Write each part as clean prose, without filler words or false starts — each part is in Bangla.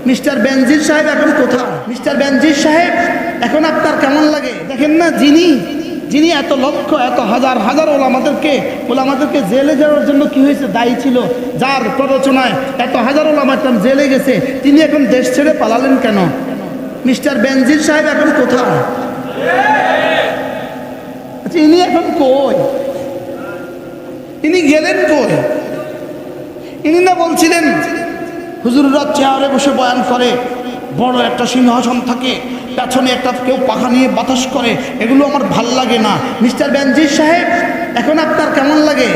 মিস্টার বেনজির সাহেব এখন কোথায়? মিস্টার বেনজির সাহেব এখন আপনার কেমন লাগে? দেখেন না, যিনি এত লক্ষ এত হাজার হাজার ওলামাদেরকে জেলে যাওয়ার জন্য কি হয়েছে দায়ী ছিল, যার প্ররোচনায় এত হাজার ওলামা জেলে গেছে, তিনি এখন দেশ ছেড়ে পালালেন কেন? মিস্টার বেনজির সাহেব এখন কোথায়? আচ্ছা, ইনি এখন কই? ইনি গেলেন কই? ইনি না বলছিলেন হুজুররা চেয়ারে বসে বয়ান করে, বড় একটা সিংহাসন থাকে, পেছনে একটা কেউ পাখা নিয়ে বাতাস করে, এগুলো আমার ভাল লাগে না। মিস্টার বেনজির সাহেব এখন আপনার কেমন লাগে?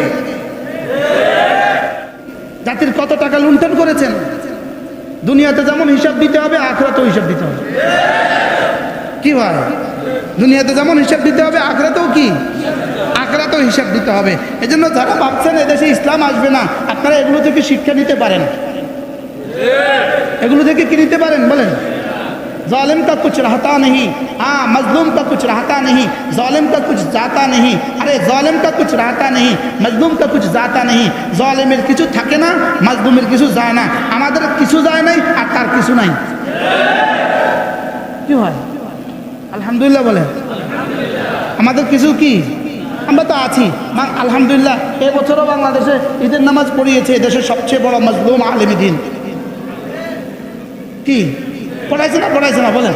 জাতির কত টাকা লুণ্ঠন করেছেন। দুনিয়াতে যেমন হিসাব দিতে হবে, আখিরাতেও হিসাব দিতে হবে। কি ভাই, দুনিয়াতে যেমন হিসাব দিতে হবে, আখিরাতেও কি? আখিরাতেও হিসাব দিতে হবে। এজন্য যারা ভাবছেন এদেশে ইসলাম আসবে না, আপনারা এগুলো থেকে শিক্ষা নিতে পারেন। এগুলো থেকে কি নিতে পারেন বলেন? जालिम का कुछ रहता नहीं, हाँ मजलूम का कुछ रहता नहीं, जालिम का कुछ जाता नहीं। अरे जालिम का कुछ रहता नहीं, मजलूम का कुछ जाता नहीं। जालिमेर কিছু থাকে না, মাজলুমের কিছু যায় না। আমাদের কিছু যায় নাই আর তার কিছু নাই। কি হয়? আলহামদুলিল্লাহ বলেন। আমাদের কিছু কি? আমরা তো আছি আলহামদুলিল্লাহ। এবছরও বাংলাদেশে ঈদের নামাজ পড়িয়েছে দেশের সবচেয়ে বড় মজলুম আলেম দ্বীন। কি পড়াইছে না বলেন?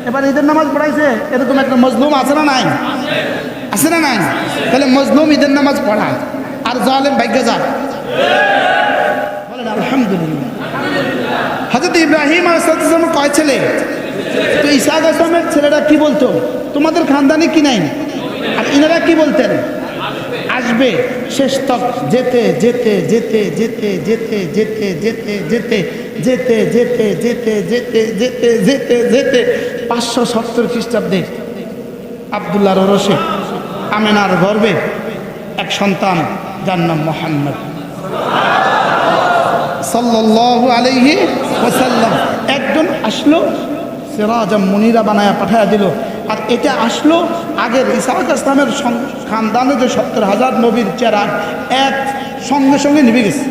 এবার ঈদের নামাজ পড়াইছে, এরকম একটা মজলুম আছে না নাই? আছে না নাই? তাহলে মজলুম ঈদের নামাজ পড়ায় আর জালেম ভাগ্য যায়। বলেন আলহামদুলিল্লাহ। হযরত ইব্রাহিম আলাইহিস সালাম কয় ছেলে? তো ঈসা আলাইহিস সালামের ছেলেরা কি বলতো? তোমাদের খানদানে কি নাই? আর ইনারা কি বলতেন? আসবে। শেষ তক যেতে যেতে যেতে যেতে যেতে যেতে যেতে যেতে যেতে যেতে যেতে যেতে যেতে যেতে যেতে 570 খ্রিস্টাব্দে আব্দুল্লাহর ওরসে আমেনার গর্ভে এক সন্তান, যার নাম মুহাম্মদ সাল্লাল্লাহু আলাইহি ওয়াসাল্লাম। একজন আসলো, সিরাজাম মুনিরা বানায়া পাঠায়া দিল। আর এটা আসলো আগের ঈসা আলাইহিস সালামের খানদানে যে 70,000 নবীর চেরাগ এক সঙ্গে সঙ্গে নিভে গেছে।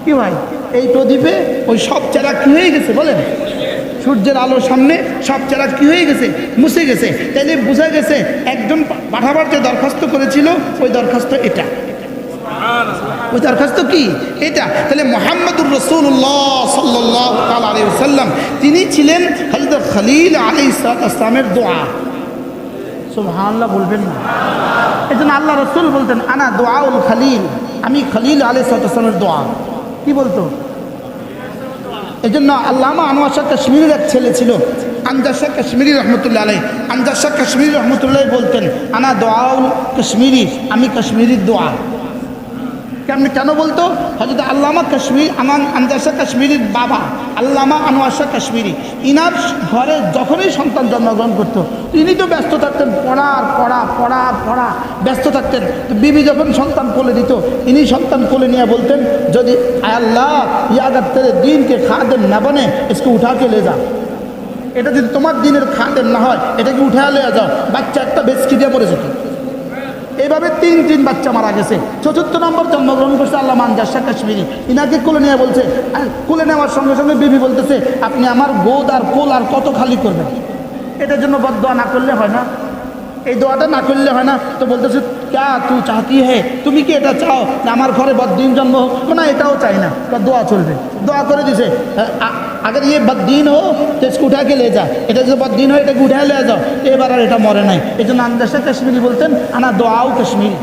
কি ভাই, এই প্রদীপে ওই সব চেরাগ কি হয়ে গেছে বলেন? সূর্যের আলোর সামনে সব চেরাগ কি হয়ে গেছে? মুছে গেছে। তাইলে বোঝা গেছে একজন পাঠাবার যে দরখাস্ত করেছিল ওই দরখাস্ত এটা, ওই দরখাস্ত কি এটা। তাহলে মুহাম্মদুর রাসূলুল্লাহ সাল্লাল্লাহু আলাইহি ওয়াসাল্লাম তিনি ছিলেন হযরত খলিল আলাইহিস সালামের দোয়া। সুবহানাল্লাহ বলবেন না? এজন্য আল্লাহ রাসূল বলতেন আনা দুআউল খলিল, আমি খলিল আলাইহিস সালামের দোয়া। কি বলতো? এজন্য আল্লামা আনোয়ার শাহ কাশ্মীরের এক ছেলে ছিল আমজাদ শাহ কাশ্মীরি রহমতুল্লাহ আলাইহি। আমজাদ শাহ কাশ্মীরি রহমতুল্লাহ বলতেন আনা দুআউল কাশ্মীরি, আমি কাশ্মীরির দোয়া। কেন বলতো? হযরত আল্লামা কাশ্মীর আমজাদ শাহ কাশ্মীরির বাবা আল্লামা আনোয়ার শাহ কাশ্মীরি, ইনার ঘরে যখনই সন্তান জন্মগ্রহণ করতো ইনি তো ব্যস্ত থাকতেন, পড়া ব্যস্ত থাকতেন। বিবি যখন সন্তান কোলে দিত ইনি সন্তান কোলে নিয়ে বলতেন, যদি আল্লাহ ये अगर तेरे दीन के खादिम न बने इसको उठा के ले जा। এটা যদি তোমার দিনের খাদেম না হয় এটাকে উঠে ले যাও। বাচ্চা একটা বেচকি দিয়ে পড়ে যেত। এইভাবে তিন বাচ্চা মারা গেছে। ৪৪ নম্বর জন্মগ্রহণ করছে আল্লামা আমজাদ শাহ কাশ্মীরি। ইনাকে কোলে নিয়ে বলছে, কোলে নেওয়ার সঙ্গে সঙ্গে বিবি বলতেছে আপনি আমার গোদ আর কোল আর কত খালি করবেন? এটার জন্য বদদোয়া না করলে হয় না? এই দোয়াটা না করলে হয় না? তো বলতেছে ক্যা তুই চাহতি হে, তুমি কি এটা চাও না আমার ঘরে বদ্দিন জন্ম হোক? না, এটাও চাই না, দোয়া চলবে। দোয়া করে দিছে अगर ये बददीन हो तो इसको उठा के ले जा, এটা যদি বদদীন হয় এটাকে উঠে ले যাও। এবার আর এটা মরে নাই। এই জন্য আমজাদ শাহ কাশ্মীরি বলতেন আনা দোয়াও কাশ্মীরি,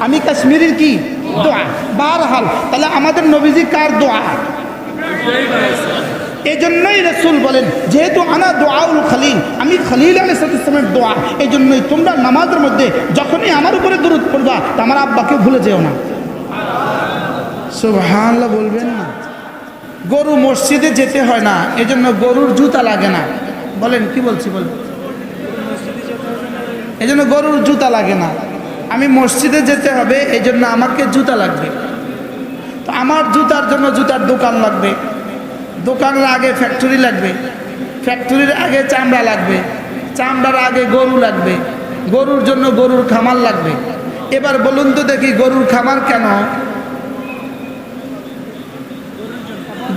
আমি কাশ্মীরির কি দোয়া। বারহাল তাহলে আমাদের নবীজি কার দোয়া? এই জন্যই রাসূল বলেন যেহেতু আনা দুআউল খলিল, আমি খলিল আলাইহিস সালামের দোয়া, এই জন্যই তোমরা নামাজের মধ্যে যখনই আমার উপরে দরুদ পড়বা আমার আব্বাকে ভুলে যেও না। সুবহানাল্লাহ বলবেন না? গরু মসজিদে যেতে হয় না, এজন্য গরুর জুতা লাগে না। বলেন কি বলছি বলেন? এজন্য গরুর জুতা লাগে না। আমি মসজিদে যেতে হবে এই জন্য আমাকে জুতা লাগবে। তো আমার জুতার জন্য জুতার দোকান লাগবে, দোকানের আগে ফ্যাক্টরি লাগবে, ফ্যাক্টরির আগে চামড়া লাগবে, চামড়ার আগে গরু লাগবে, গরুর জন্য গরুর খামার লাগবে। এবার বলুন তো দেখি গরুর খামার কেন?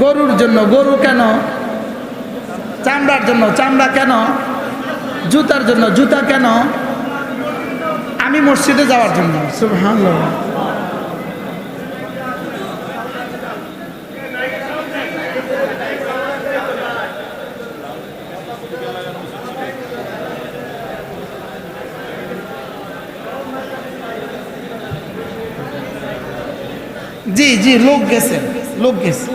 গরুর জন্য। গরু কেন? চামড়ার জন্য। চামড়া কেন? জুতার জন্য। জুতা কেন? আমি মসজিদে যাওয়ার জন্য। সুবহানাল্লাহ। জি জি, লোক গেছে, লোক গেছে।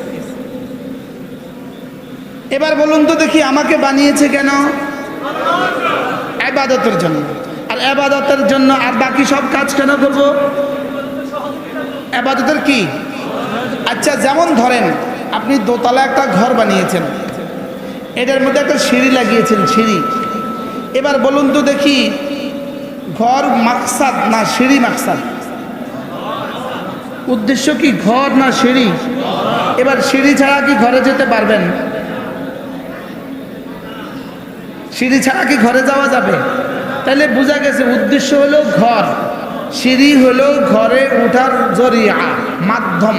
এবার বলুন তো দেখি, আমাকে বানিয়েছে কেন? ইবাদতের জন্য। আর ইবাদতের জন্য আর বাকি সব কাজ কেন করব? ইবাদতের কি? আচ্ছা, যেমন ধরেন আপনি দোতলা একটা ঘর বানিয়েছেন, এটার মধ্যে একটা সিঁড়ি লাগিয়েছেন, সিঁড়ি। এবার বলুন তো দেখি, ঘর মাকসাদ না সিঁড়ি মাকসাদ? উদ্দেশ্য কি, ঘর না সিঁড়ি? এবার সিঁড়ি ছাড়া কি ঘরে যেতে পারবেন? সিঁড়ি ছাড়া কি ঘরে যাওয়া যাবে? তাহলে বোঝা গেছে উদ্দেশ্য হলো ঘর, সিঁড়ি হলো ঘরে ওঠার জরিয়া, মাধ্যম।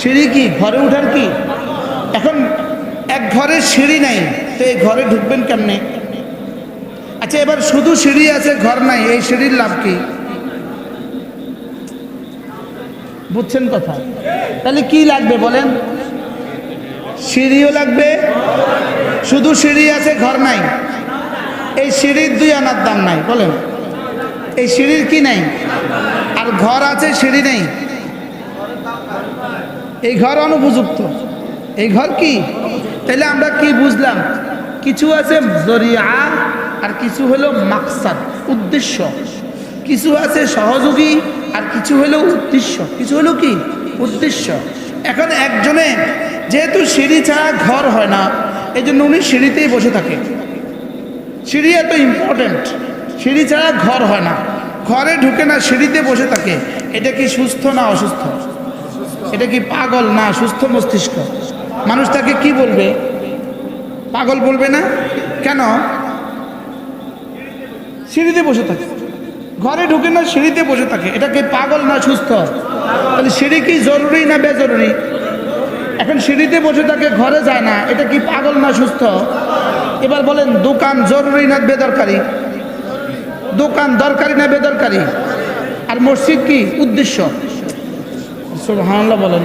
সিঁড়ি কি ঘরে ওঠার কি? এখন এক ঘরে সিঁড়ি নাই, তো এই ঘরে ঢুকবেন কেমনে? আচ্ছা, এবার শুধু সিঁড়ি আছে, ঘর নাই, এই সিঁড়ির লাভ কি? বুঝছেন কথা? তাহলে কি লাগবে বলেন? সিঁড়িও লাগবে। শুধু সিঁড়ি আছে, ঘর নাই, এই সিঁড়ির 2 আনার দাম নাই। বলেন, এই সিঁড়ির কি নাই? আর ঘর আছে, সিঁড়ি নেই, এই ঘর অনুপযুক্ত, এই ঘর কি? তাহলে আমরা কি বুঝলাম? কিছু আছে জরিয়া আর কিছু হলো মাকসাদ, উদ্দেশ্য। কিছু আছে সহযোগী আর কিছু হলো উদ্দেশ্য। কিছু হলো কি? উদ্দেশ্য। এখন একজনে যেহেতু সিঁড়ি ছাড়া ঘর হয় না, এই জন্য উনি সিঁড়িতেই বসে থাকে। সিঁড়ি এত ইম্পর্টেন্ট, সিঁড়ি ছাড়া ঘর হয় না, ঘরে ঢুকে না, সিঁড়িতে বসে থাকে। এটা কি সুস্থ না অসুস্থ? এটা কি পাগল না সুস্থ মস্তিষ্ক? মানুষ তাকে কি বলবে? পাগল বলবে না? কেন? সিঁড়িতে বসে থাকে, ঘরে ঢুকে না, সিঁড়িতে বসে থাকে। এটা কি পাগল না সুস্থ? তাহলে সিঁড়ি কি জরুরি না বেজরুরি? এখন সিঁড়িতে বসে থাকে, ঘরে যায় না, এটা কি পাগল না সুস্থ? এবার বলেন, দোকান জরুরি না বেদরকারি? দোকান দরকারি না বেদরকারি? আর মসজিদ কি? উদ্দেশ্য। সুবহানাল্লাহ বলেন।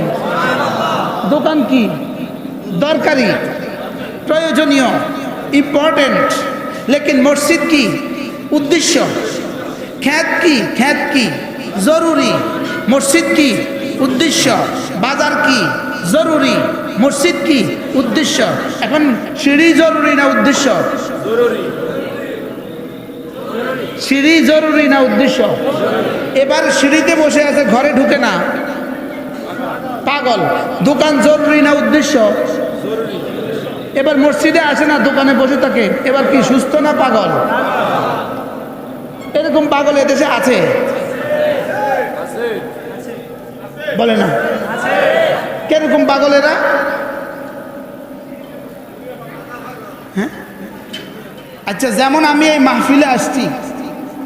দোকান কি? দরকারি, প্রয়োজনীয়, ইম্পর্টেন্ট। লেকিন মসজিদ কি? উদ্দেশ্য। খ্যাত কি? খ্যাত কি? জরুরি। মসজিদ কি? উদ্দেশ্য। বাজার কি? জরুরি। মসজিদ কি? উদ্দেশ্য। এখন সিঁড়ি জরুরি না উদ্দেশ্য? সিঁড়ি জরুরি না উদ্দেশ্য? এবার সিঁড়িতে বসে আছে, ঘরে ঢুকে না, পাগল। দোকান জরুরি না উদ্দেশ্য? এবার মসজিদে আসে না, দোকানে বসে থাকে, এবার কি সুস্থ না পাগল? এরকম পাগল এদেশে আছে? বলে না? কিরকম পাগল এরা? হ্যাঁ, আচ্ছা, যেমন আমি এই মাহফিলে আসছি,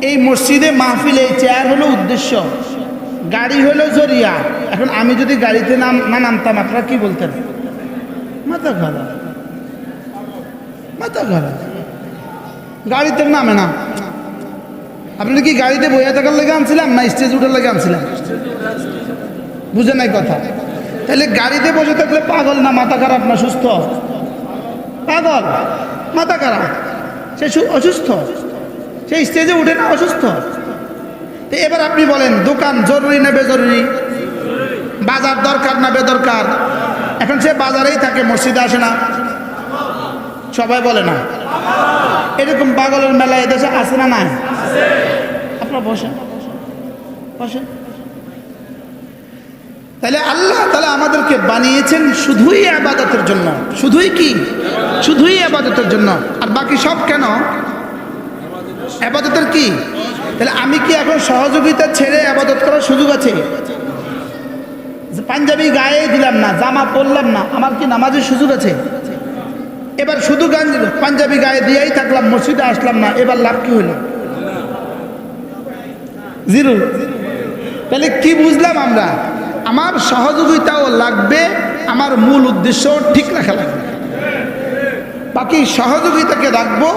এই মসজিদে মাহফিলে এই চেয়ার হলো উদ্দেশ্য, গাড়ি হলো জরিয়া। এখন আমি যদি গাড়িতে না নামতাম, আপনারা কি বলতেন? মাথা খারাপ, মাথা খারাপ, গাড়িতে নামে না। আপনারা কি গাড়িতে বইয়া থাকার লেগে আনছিলাম না স্টেজ উঠার লেগে আনছিলাম? বুঝে নাই কথা? তাহলে গাড়িতে বসে থাকলে পাগল না মাথা খারাপ না সুস্থ? পাগল, মাথা খারাপ, সে অসুস্থ, সে স্টেজে উঠে না, অসুস্থ। তো এবার আপনি বলেন, দোকান জরুরি না বেজরুরি? বাজার দরকার না বেদরকার? এখন সে বাজারেই থাকে, মসজিদে আসে না, সবাই বলে না? এরকম পাগলের মেলা এদেশে আছে না নাই? আপনারা বসেন, বসেন। তাহলে আল্লাহ তাআলা আমাদেরকে বানিয়েছেন শুধুই ইবাদতের জন্য। শুধুই কি? শুধুই ইবাদতের জন্য। আর বাকি সব কেন? ইবাদতের কি? তাহলে আমি কি এখন সহযোগিতা ছেড়ে ইবাদত করার সুযোগ আছে? পাঞ্জাবি গায়ে দিলাম না, জামা পরলাম না, আমার কি নামাজের সুযোগ আছে? এবার শুধু পাঞ্জাবি গায়ে দিয়েই থাকলাম, মসজিদে আসলাম না, এবার লাভ কি হইল? জিরো। তাহলে কি বুঝলাম আমরা? আমার সহযোগিতাও লাগবে, আমার মূল উদ্দেশ্য ঠিক রাখা লাগবে। বাকি সহযোগিতাকে রাখবো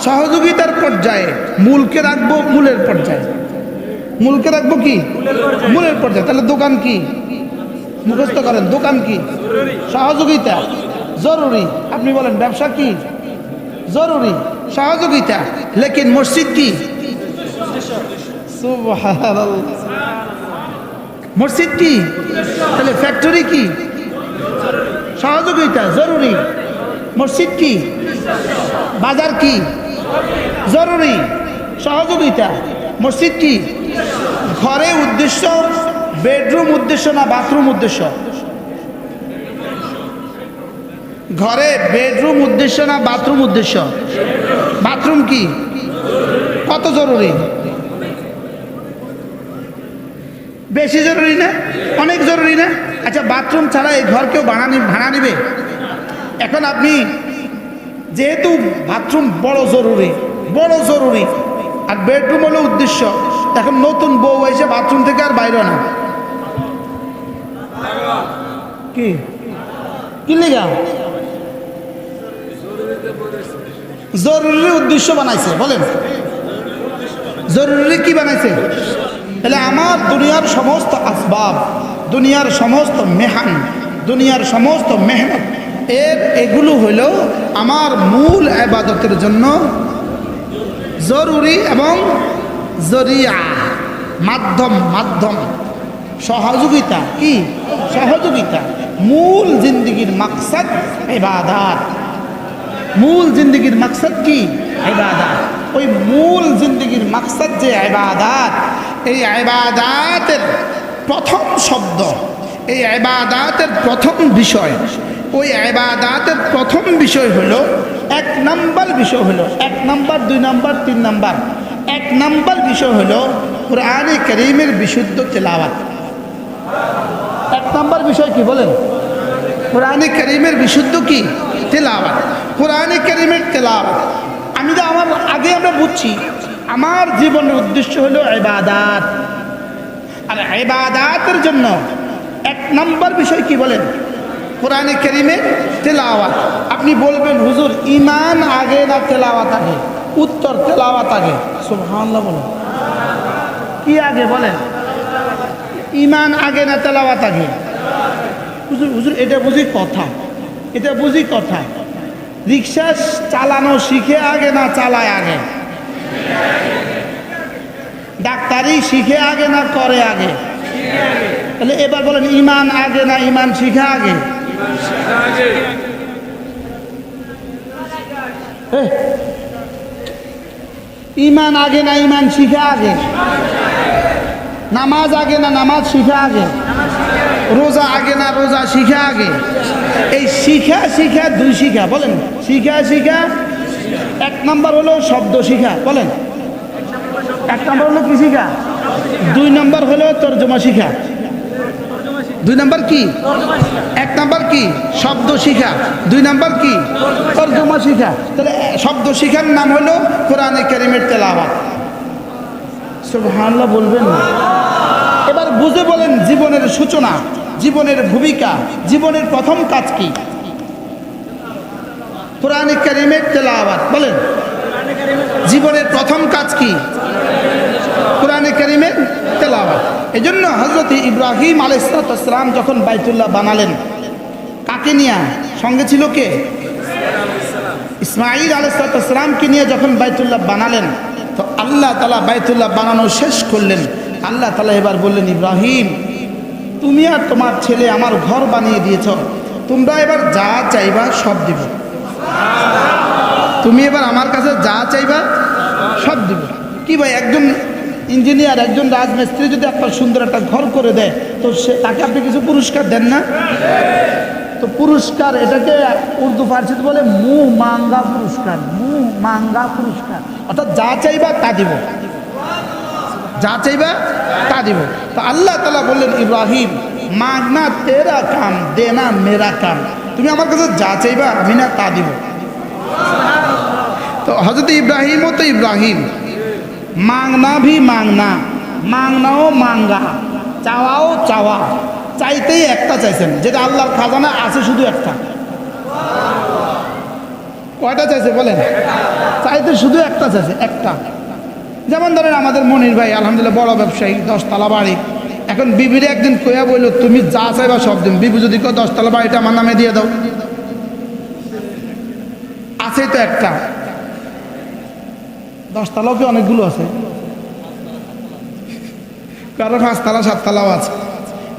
সহযোগিতার পর্যায়ে, মূলকে রাখবো মূলের পর্যায়ে। মূলকে রাখবো কি? মূলের পর্যায়ে। তাহলে দোকান কি? মুখস্থ করেন, দোকান কি? সহযোগিতা জরুরি। আপনি বলেন ব্যবসা কি? জরুরি, সহযোগিতা। লেকিন মসজিদ কি? সুবহানাল্লাহ। মসজিদ কি? তাহলে ফ্যাক্টরি কি? সহযোগিতা জরুরি। মসজিদ কি? বাজার কি? জরুরি, সহযোগিতা। মসজিদ কি? ঘরে উদ্দেশ্য বেডরুম উদ্দেশ্য না বাথরুম উদ্দেশ্য? ঘরে বেডরুম উদ্দেশ্য না বাথরুম উদ্দেশ্য? বাথরুম কি? কত জরুরি? বেশি জরুরি না? অনেক জরুরি না? আচ্ছা, বাথরুম ছাড়া এই ঘর কেউ ভাড়া নিবে? এখন আপনি যেহেতু বাথরুম বড় জরুরি, আর বেডরুম হলো উদ্দেশ্য, এখন নতুন বউ এসে বাথরুম থেকে আর বাইরে না, কি কি লেগা? জরুরি উদ্দেশ্য বানাইছে। বলেন জরুরি কি বানাইছে? তাহলে আমার দুনিয়ার সমস্ত আসবাব, দুনিয়ার সমস্ত মেহান, দুনিয়ার সমস্ত মেহনত এগুলো হলো আমার মূল ইবাদতের জন্য জরুরি এবং জরিয়া, মাধ্যম। সহযোগিতা কি? সহযোগিতা। মূল জিন্দগির মাকসাদ ইবাদত। মূল জিন্দগির মাকসাদ কি? ইবাদত। ওই মূল জিন্দগির মাকসাদ যে ইবাদত, এই ইবাদতের প্রথম শব্দ, এই ইবাদতের প্রথম বিষয়, ওই ইবাদতের প্রথম বিষয় হলো, এক নাম্বার বিষয় হলো, 1 নাম্বার 2 নাম্বার 3 নাম্বার, 1 নাম্বার বিষয় হলো কুরআনে কারীমের বিশুদ্ধ তেলাওয়াত। 1 নাম্বার বিষয় কি বলেন? কুরআনে কারীমের বিশুদ্ধ কি? তেলাওয়াত। কুরআনে কারীমের তেলাওয়াত। আমরা বুঝছি আমার জীবনের উদ্দেশ্য হলো ইবাদত, আর ইবাদতের জন্য 1 নাম্বার বিষয় কি বলেন? কুরআনে কারীমের তেলাওয়াত। আপনি বলবেন হুজুর ঈমান আগে না তেলাওয়াত আগে? উত্তর তেলাওয়াত আগে। সুবহানাল্লাহ বলেন। কি আগে বলেন? ঈমান আগে না তেলাওয়াত আগে? হুজুর এটা বুঝি কথা, এটা বুঝি কথা। রিক্সা চালানো শিখে আগে না চালায় আগে? ডাক্তারি শিখে আগে না করে আগে? তাহলে এবার বলেন ঈমান আগে না ঈমান শিখা আগে? ঈমান আগে না ঈমান শিখা আগে? নামাজ আগে না নামাজ শিখা আগে? রোজা আগে না রোজা শিখা আগে? এই শিখা 2 শিখা। বলেন শিখা 1 নাম্বার হলো শব্দ শিখা। বলেন 1 নাম্বার হলো কি শিখা? 2 নাম্বার হলো তর্জমা শিখা। 2 নাম্বার কি? 1 নাম্বার কি? শব্দ শিখা। 2 নাম্বার কি? তর্জমা শিখা। তাহলে শব্দ শিখার নাম হলো কোরআনে কারীমের তেলাওয়াত। সুবহানাল্লাহ বলবেন না? এবার বুঝে বলেন জীবনের সূচনা, জীবনের ভূমিকা, জীবনের প্রথম কাজ কি? কোরআনে কারীমের তেলাওয়াত। বলেন জীবনের প্রথম কাজ কি? কোরআনে কারীমের তেলাওয়াত। এজন্য হযরত ইব্রাহিম আলাইহিস সালাম যখন বাইতুল্লাহ বানালেন, কাকে নিয়ে? সঙ্গে ছিল কে? ইসমাঈল আলাইহিস সালামকে নিয়ে যখন বাইতুল্লাহ বানালেন, তো আল্লাহ তাআলা বাইতুল্লাহ বানানো শেষ করলেন। আল্লাহ তাআলা এবার বললেন, ইব্রাহিম তুমি আর তোমার ছেলে আমার ঘর বানিয়ে দিয়েছ, তোমরা এবার যা চাইবা সব দিব। তুমি এবার আমার কাছে যা চাইবা সব দিব। কি ভাই, একজন ইঞ্জিনিয়ার, একজন রাজমিস্ত্রি যদি আপনার সুন্দর একটা ঘর করে দেয়, তো তাকে আপনি কিছু পুরস্কার দেন না? তো পুরস্কার, এটাকে উর্দু ফার্সিতে বলে মুহ মাঙ্গা পুরস্কার। মুহ মাঙ্গা পুরস্কার, অর্থাৎ যা চাইবা তা দিব, যা চাইবা তা দিব। তো আল্লাহ তাআলা বললেন, ইব্রাহিম মাগনা তেরা কাম, দেনা মেরা কাম। তুমি আমার কাছে যা চাইবা আমি না তা দিব। তো হযরত ইব্রাহিমও তো ইব্রাহিম, মাংনা ভি মাংনা, মাংনাও মাঙ্গা, চাওয়াও চাওয়া, চাইতেই একটা চাইছেন, যেটা আল্লাহর খাজানা আছে শুধু একটা। কয়টা চাইছে বলেন? চাইতে শুধু একটা চাইছে, একটা। যেমন ধরেন আমাদের মনির ভাই আলহামদুলিল্লাহ বড় ব্যবসায়ী, 10 তলা বাড়ি। এখন বিবিরে একদিন কইয়া বলল, তুমি যা চাইবা সব দিন। বিবি যদি কেউ 10 তলা বাড়িটা আমার নামে দিয়ে দাও, আছে তো একটা। 10 তলাও কি অনেকগুলো আছে, কারো 5 তলা 7 তলাও আছে।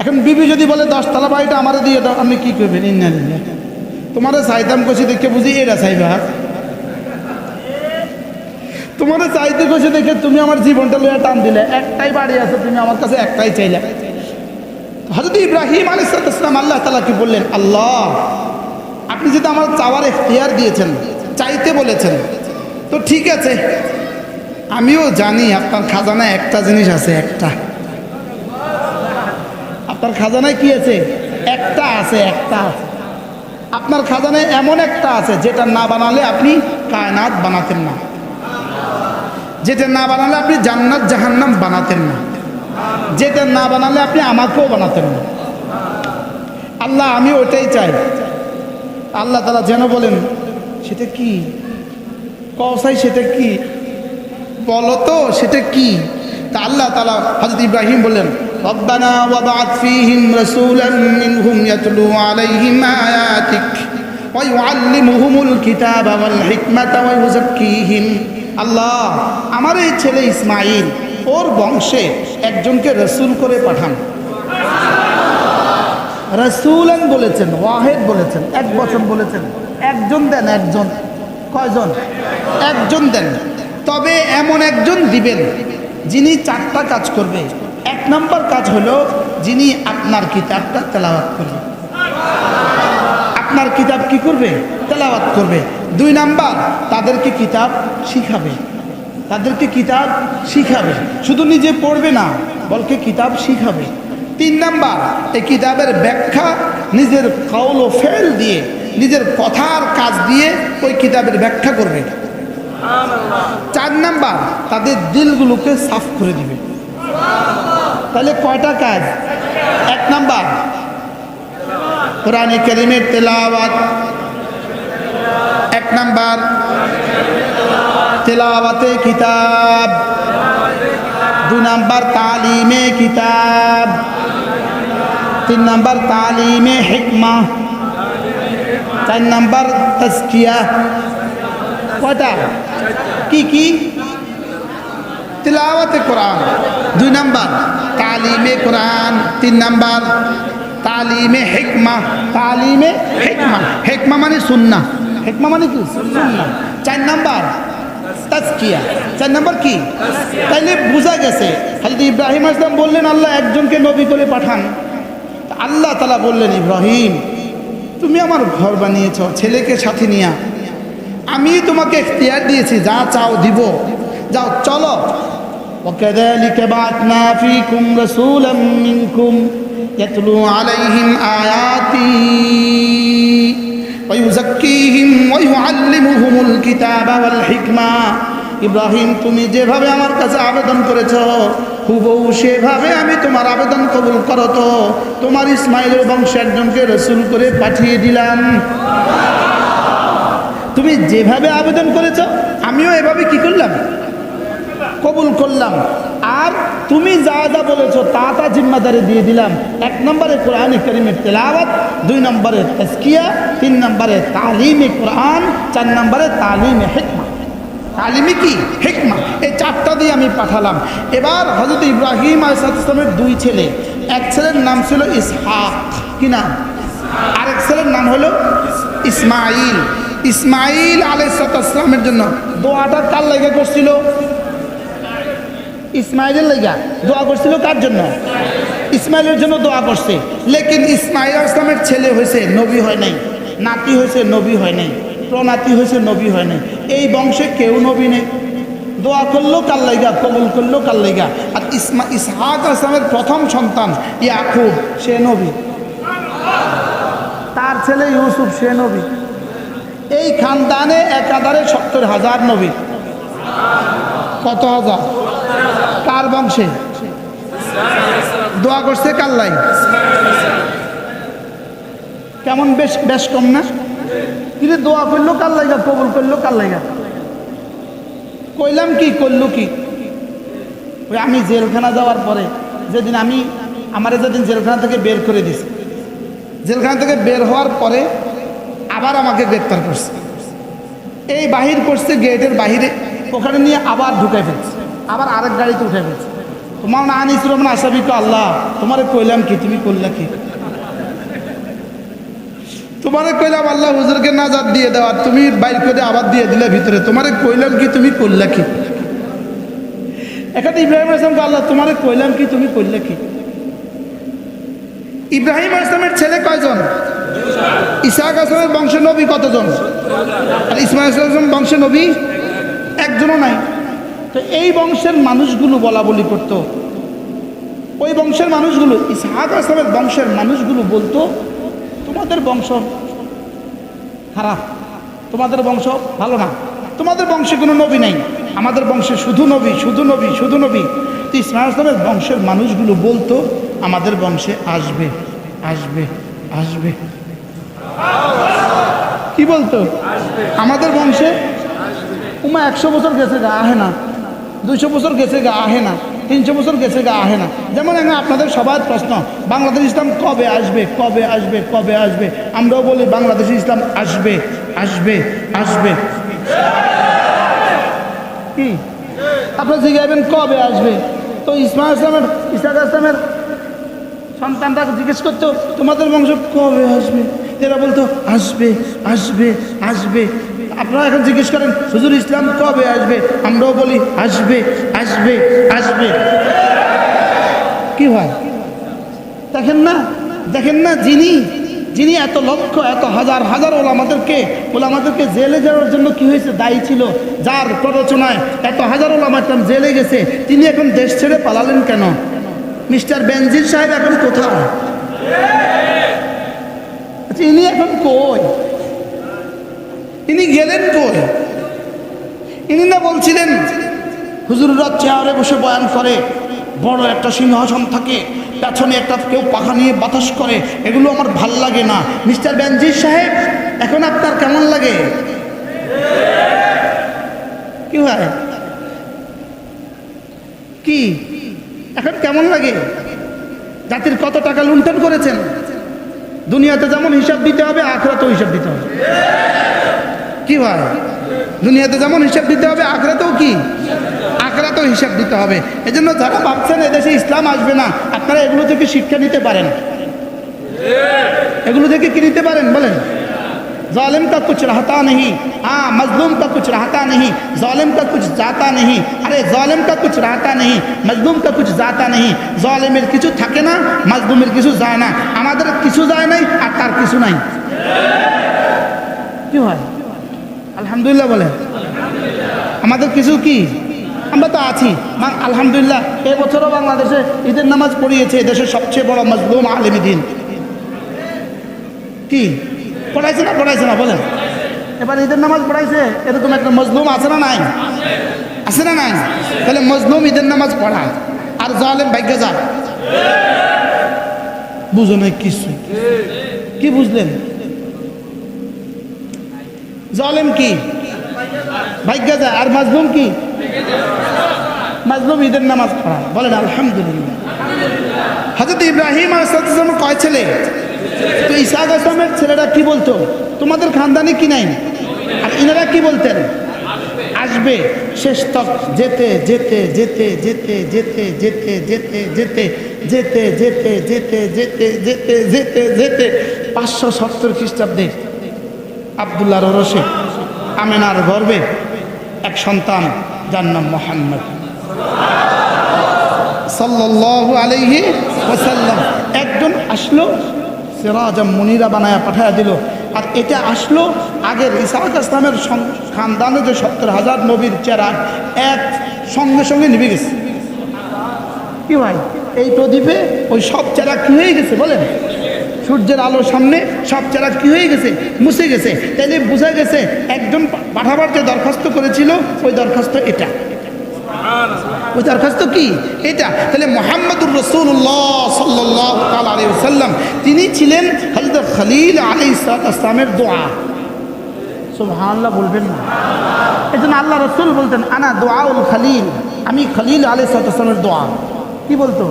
এখন বিবি যদি বলে 10 তলা বাড়িটা আমারে দিয়ে দাও, আপনি কি করবেন? ইন্নালিল্লাহ, তোমারে চাইতাম কষি দেখে বুঝি এরা চাইবা, তোমারে চাইতে কষি দেখে তুমি আমার জীবনটা লইয়া টান দিলে। একটাই বাড়ি আছে, তুমি আমার কাছে একটাই চাইলে। হযরত ইব্রাহিম আলাইহিস সালাম আল্লাহ তাআলা কি বললেন, আল্লাহ আপনি যদি আমার চাওয়ার ইখতিয়ার দিয়েছেন, চাইতে বলেছেন, তো ঠিক আছে, আমিও জানি আপনার খাজানায় একটা জিনিস আছে, একটা। আপনার খাজানায় কি আছে? একটা আছে, একটা আছে। আপনার খাজানায় এমন একটা আছে যেটা না বানালে আপনি কায়নাত বানাতেন না, যেটা না বানালে আপনি জান্নাত জাহান্নাম বানাতেন না, যেটা না বানালে আপনি আমাকেও বানাতেন না। আল্লাহ আমি ওইটাই চাই। আল্লাহ তাআলা যেন বলেন, সেটা কি? কওসাই সেটা কি বলো তো, সেটা কি? তা আল্লাহ তাআলা হযরত ইব্রাহিম বললেন, রব্বানা ওয়াবআথ ফীহিম রাসূলাম মিনহুম ইয়াতলু আলাইহিম আয়াতিক ওয়া ইউআল্লিমুহুমুল কিতাবা ওয়াল হিকমাতা ওয়া ইউযাক্কিহিম। আল্লাহ আমার এই ছেলে ইসমাঈল, ওর বংশে একজনকে রাসূল করে পাঠান। রাসূলান বলেছেন, ওয়াহিদ বলেছেন, এক বচন বলেছেন, একজন দেন, একজন। কয়জন? একজন দেন। তবে এমন একজন দিবেন যিনি 4টা কাজ করবে। 1 নম্বর কাজ হলো যিনি আপনার কিতাবটা তেলাওয়াত করবে। আপনার কিতাব কি করবে? তেলাওয়াত করবে। 2 নাম্বার তাদেরকে কিতাব শিখাবে, তাদেরকে কিতাব শিখাবে, শুধু নিজে পড়বে না, বলকে কিতাব শিখাবে। 3 নাম্বার এই কিতাবের ব্যাখ্যা নিজের কাউল ও ফেল দিয়ে, নিজের কথার কাজ দিয়ে ওই কিতাবের ব্যাখ্যা করবে। 4 নাম্বার তাদের দিলগুলোকে সাফ করে দিবে। তাহলে কয়টা কাজ? 1 নাম্বার কোরআনে কারীমের তেলাওয়াত, 1 নাম্বার তেলাওয়াতে কিতাব, 2 নাম্বার তালিমে কিতাব, 3 নাম্বার তালিমে হিকমা, 4 নাম্বার তাজকিয়া। কয়টা? কি কি? তিলাওয়াতে কোরআন, 2 নাম্বার তালিমে কোরআন, 3 নাম্বার তালিমে হিকমা। তালিমে হিকমা, হিকমা মানে সুন্নাহ, হিকমা মানে কি? সুন্নাহ। 4 নাম্বার তাজকিয়া। 4 নাম্বার কি? তাইলে বোঝা গেছে হযরত ইব্রাহিম আলাইহিস সালাম বললেন, আল্লাহ একজনকে নবী করে পাঠান। আল্লাহ তাআলা বললেন, ইব্রাহিম তুমি আমার ঘর বানিয়েছো ছেলেকে সাথে নিয়া, আমি তোমাকে ইখতিয়ার দিয়েছি, যা চাও দিব, যাও চলো। ওয়াকাযালিকা বা'আথনা ফীকুম রাসূলাম মিনকুম ইয়াতলু আলাইহিম আয়াতি ওয়া ইউযাক্কিহিম ওয়া ইউআল্লিমুহুমুল কিতাবা ওয়াল হিকমা। ইব্রাহিম তুমি যেভাবে আমার কাছে আবেদন করেছো, হুবহু সেভাবে আমি তোমার আবেদন কবুল করো তো, তোমার ইসমাইলের বংশে একজনকে রাসূল করে পাঠিয়ে দিলাম। তুমি যেভাবে আবেদন করেছো আমিও এভাবে কি করলাম? কবুল করলাম। আর তুমি যা যা বলেছো তা তা জিম্মাদারি দিয়ে দিলাম। 1 নম্বরে কোরআনে কারীমের তেলাওয়াত, 2 নম্বরে তাজকিয়া, 3 নম্বরে তালিমে কোরআন, 4 নম্বরে তালিমে হিকমা। তালিমে কি? হিকমা। এই 4টা দিয়ে আমি পাঠালাম। এবার হযরত ইব্রাহিম আলাইহিস সালামের 2 ছেলে, এক ছেলের নাম ছিল ইসহাক, কি নাম? আরেক ছেলের নাম হলো ইসমাঈল। ইসমাঈল আলাইহিস সালামের জন্য দোয়াটা কার লাগা করছিল? ইসমাইলের লাগা দোয়া করছিল। কার জন্য? ইসমাইলের জন্য দোয়া করছে। লেকিন ইসমাইল আলাইহিস সালামের ছেলে হয়েছে, নবী হয় নাই। নাতি হয়েছে, নবী হয় নাই। প্রনাতি হয়েছে, নবী হয় নাই। এই বংশে কেউ নবী নেই। দোয়া করলো কার লাগা, কবুল করলো কার লাগা। আর ইসহাক আলাইহিস সালামের প্রথম সন্তান ইয়াকুব, সে নবী। তার ছেলে ইউসুফ, সে নবী। এই খানদানে একাধারে 70,000 নবী। কত হাজার? কার বংশে? দোয়া করছে কাল্লাই। কেমন বেশ বেশ কম না? কিন্তু দোয়া করলো কাল্লাইগা, কবুল করলো কাল্লাইগা। কইলাম কি করলো কি? ওই আমি জেলখানা যাওয়ার পরে যেদিন আমারে যেদিন জেলখানা থেকে বের করে দিছে, জেলখানা থেকে বের হওয়ার পরে আবার আমাকে গ্রেপ্তার করছে। এই বাহির করছে গেটের বাহিরে, ওখানে নিয়ে আবার ঢুকাই ফেলছে, আবার আরেক গাড়িতে উঠে ফেলছে। তোমার না আনিস রহমান আসাবিক আল্লাহ, তোমারে কইলাম কি, তুমি করলা কি? তোমারে কইলাম আল্লাহ হুজুরকে নাজাত দিয়ে দেওয়া, তুমি বাইর করে আবার দিয়ে দিলে ভিতরে, তোমারে কইলাম কি, তুমি করলা কি? এখানে ইব্রাহিম আসলামকে আল্লাহ তোমারে কইলাম কি, তুমি করলে কি? ইব্রাহিম আসলামের ছেলে কয়জন? ইসহাক আসলামের বংশ নবী কতজন? আর ইসমাইল আসলামের বংশ নবী একজনও নাই। তো এই বংশের মানুষগুলো বলা বলি করতো, ওই বংশের মানুষগুলো, ইসহাক আসলামের বংশের মানুষগুলো বলতো তোমাদের বংশ খারাপ, তোমাদের বংশ ভালো না, তোমাদের বংশে কোনো নবী নাই, আমাদের বংশে শুধু নবী, শুধু নবী, শুধু নবী। তো ইসমাইল আসলামের বংশের মানুষগুলো বলতো আমাদের বংশে আসবে, আসবে, আসবে। কি বলতো? আমাদের বংশে উমা 100 বছর গেছে গা, আহে না। 200 বছর গেছে গা, আহে না। 300 বছর গেছে গা, আহে না। যেমন এখন আপনাদের সবার প্রশ্ন, বাংলাদেশ ইসলাম কবে আসবে, কবে আসবে, কবে আসবে? আমরাও বলি বাংলাদেশ ইসলাম আসবে, আসবে, আসবে। কি আপনারা জিজ্ঞাসবেন কবে আসবে? তো ইসমাইল আসলামের, ইসহাক আসলামের সন্তানরা জিজ্ঞেস করতো তোমাদের বংশ কবে আসবে? এরা বলতো আসবে, আসবে, আসবে। আপনারা এখন জিজ্ঞেস করেন হুজুর ইসলাম কবে আসবে? আমরাও বলি আসবে, আসবে, আসবে। কি হয় দেখেন না, দেখেন না, যিনি এত লক্ষ, এত হাজার হাজার ওলামাদেরকে জেলে যাওয়ার জন্য কি হয়েছে দায়ী ছিল, যার প্ররোচনায় এত হাজার ওলামা ইকরাম জেলে গেছে, তিনি এখন দেশ ছেড়ে পালালেন কেন? মিস্টার বেনজির সাহেব এখন কোথায়? আচ্ছা, ইনি এখন কই? ইনি গেলেন কই? ইনি না বলছিলেন হুজুররা চেয়ারে বসে বয়ান করে, বড় একটা সিংহাসন থাকে, পেছনে একটা কেউ পাখা নিয়ে বাতাস করে, এগুলো আমার ভাল লাগে না। মিস্টার বেনজির সাহেব এখন আপনার কেমন লাগে? কি হয় কি এখন কেমন লাগে? জাতির কত টাকা লুণ্ঠন করেছেন। দুনিয়াতে যেমন হিসাব দিতে হবে, আখিরাতেও হিসাব দিতে হবে। কি হয়? দুনিয়াতে যেমন হিসাব দিতে হবে, আখিরাতেও কি? আখিরাতেও হিসাব দিতে হবে। এজন্য যারা ভাবছেন এদেশে ইসলাম আসবে না, আপনারা এগুলো থেকে শিক্ষা নিতে পারেন। এগুলো থেকে কি নিতে পারেন বলেন? जालिम का कुछ रहता नहीं, हाँ मजलूम का कुछ रहता नहीं, जालिम का कुछ जाता नहीं। अरे जालिम का कुछ रहता नहीं, मजलूम का कुछ जाता नहीं। जालिमेर किछु থাকে না, মাজলুমের কিছু যায় না। আমাদের কিছু যায় নাই আর তার কিছু নাই। কি হয়? আলহামদুলিল্লাহ বলে। আমাদের কিছু কি? আমরা তো আছি আলহামদুলিল্লাহ। এবছরও বাংলাদেশে ঈদের নামাজ পড়িয়েছে দেশের সবচেয়ে বড় মজলুম আলেম দ্বীন। কি পড়াইছে না? পড়াইছে না বলেন? এবার ঈদের নামাজ পড়াইছে, এরকম একটা মজলুম আছে না নাই? আছে না নাই? তাহলে মজলুম ঈদের নামাজ পড়া আর জালেম ভাগ্যে যা। বুঝো না কিছু? কি বুঝলেন? জালেম কি? ভাগ্যে যা। আর মজলুম কি? মজলুম ঈদের নামাজ পড়া। বলেন আলহামদুলিল্লাহ। হযরত ইব্রাহিম আলাইহিস সালাম কয় ছেলে? তো ইসহাক আসলামের ছেলেরা কি বলতো? তোমাদের খানদানে কি নাই? আর ইনারা কি বলতেন? আসবে। শেষ তক যেতে যেতে যেতে যেতে যেতে যেতে যেতে যেতে যেতে যেতে যেতে যেতে যেতে যেতে যেতে 570 খ্রিস্টাব্দে আব্দুল্লাহর ওরসে আমেনার গর্ভে এক সন্তান, যার নাম মুহাম্মদ সাল্লাল্লাহু আলাইহি ওয়াসাল্লাম। একজন আসলো, সিরাজাম মুনিরা বানায়া পাঠায়া দিল। আর এটা আসলো আগের ইসহাক ইসলামের খানদানে যে 70,000 নবীর চেরাগ এক সঙ্গে সঙ্গে নিভে গেছে। কি ভাই? এই প্রদীপে ওই সব চেরাগ কি হয়ে গেছে বলেন? সূর্যের আলোর সামনে সব চেরাগ কি হয়ে গেছে? মুছে গেছে। তাইলে বোঝা গেছে একজন পাঠাবার যে দরখাস্ত করেছিল ওই দরখাস্ত এটা। ওই দরখাস্ত কি এটা? তাহলে মুহাম্মদুর রাসূলুল্লাহ সাল্লাল্লাহু তাআলা আলাইহি ওয়াসাল্লাম তিনি ছিলেন হযরত খলিল আলাইহিস সালামের দোয়া। সুবহানাল্লাহ বলবেন না? এজন্য আল্লাহ রাসূল বলতেন আনা দুআউল খলিল, আমি খলিল আলাইহিস সালামের দোয়া। কি বলতো?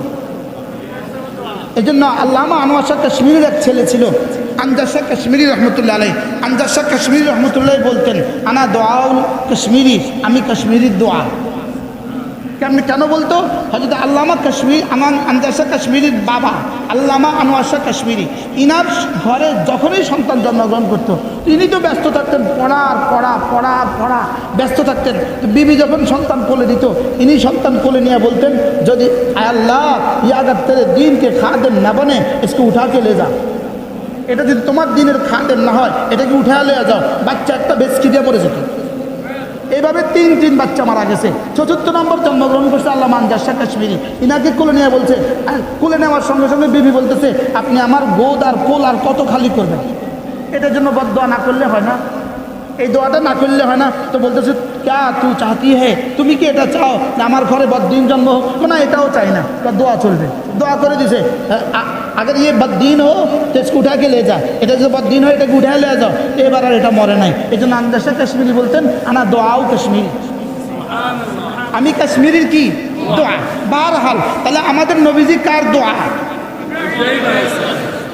এজন্য আল্লামা আনোয়ার শাহ কাশ্মীরের এক ছেলে ছিল আমজাদ শাহ কাশ্মীরি রহমতুল্লাহ আলাইহি। আমজাদ শাহ কাশ্মীরি রহমতুল্লাহ বলতেন আনা দুআউল কাশ্মীরি, আমি কাশ্মীরির দোয়া। কেন বলতো? হযরত আল্লামা কাশ্মীরি আমজাদ শাহ কাশ্মীরির বাবা আল্লামা আনোয়ার শাহ কাশ্মীরি, ইনার ঘরে যখনই সন্তান জন্মগ্রহণ করতো তিনি তো ব্যস্ত থাকতেন, পড়া ব্যস্ত থাকতেন। বিবি যখন সন্তান কোলে দিত ইনি সন্তান কোলে নিয়ে বলতেন, যদি আল্লাহ ইয়া अगर तेरे दीन के खादिम ना बने इसको उठा के ले जा। এটা যদি তোমার দিনের খাদেম না হয় এটাকে উঠা লিয়ে যাও। বাচ্চা একটা বেচকি দিয়ে পড়ে যেত। এইভাবে তিন বাচ্চা মারা গেছে। ৪র্থ নম্বর জন্মগ্রহণ করছে আল্লামা আমজাদ শাহ কাশ্মীরি। ইনাকে কোলে নিয়ে বলছে, কোলে নেওয়ার সঙ্গে সঙ্গে বিবি বলতেছে আপনি আমার গোদ আর কোল আর কত খালি করবেন। এটার জন্য বদদোয়া না করলে হয় না, এই দোয়াটা না করলে হয় না। তো বলতেছে ক্যা তু চাহতি হে, তুমি কি এটা চাও না আমার ঘরে বদ্দিন জন্ম হোক? না এটাও চাই না, দোয়া চলবে। দোয়া করে দিছে अगर ये बददीन हो तो इसको उठा के ले जा, এটা যদি বদদীন হয় এটাকে উঠা ले যাও। এবার আর এটা মরে নাই। এই জন্য আমজাদ শাহ কাশ্মীরি বলতেন আনা দোয়াও কাশ্মীরি, আমি কাশ্মীরির কি দোয়া। বারহাল তাহলে আমাদের নবীজি কার দোয়া?